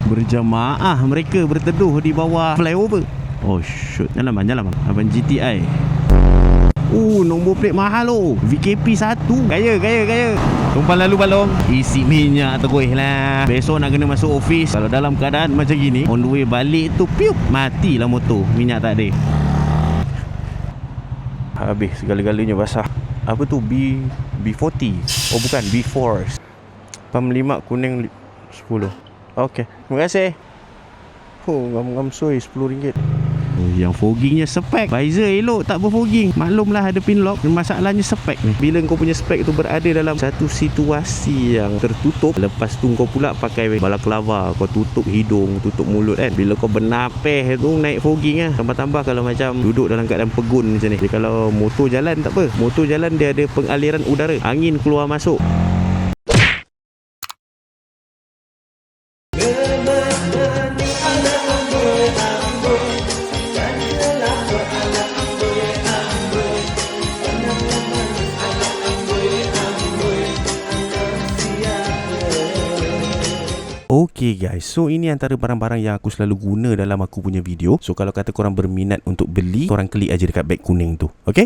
Berjamaah mereka berteduh di bawah flyover. Oh shoot. Jalan Abang GTI. Nombor plate mahal VKP 1. Gaya. Tumpang lalu balong, isi minyak terus lah. Besok nak kena masuk office. Kalau dalam keadaan macam gini, on the way balik tu piup, matilah motor. Minyak tak ada. Habis segala-galanya basah. Apa tu? B40. Oh bukan, B4. Pam 5 kuning 10. Okey, terima kasih. Ngam-ngam soy RM10. Yang foggingnya spek. Visor elok, tak berfogging. Maklumlah ada pin lock. Masalahnya spek ni. Bila kau punya spek tu berada dalam satu situasi yang tertutup, lepas tu kau pula pakai balaclava, kau tutup hidung, tutup mulut kan. Bila kau bernapeh tu naik fogging lah. Tambah-tambah kalau macam duduk dalam keadaan pegun macam ni. Jadi kalau motor jalan tak apa. Motor jalan dia ada pengaliran udara, angin keluar masuk. Okay guys, so ini antara barang-barang yang aku selalu guna dalam aku punya video. So kalau kata korang berminat untuk beli, korang klik aja dekat beg kuning tu. Okay?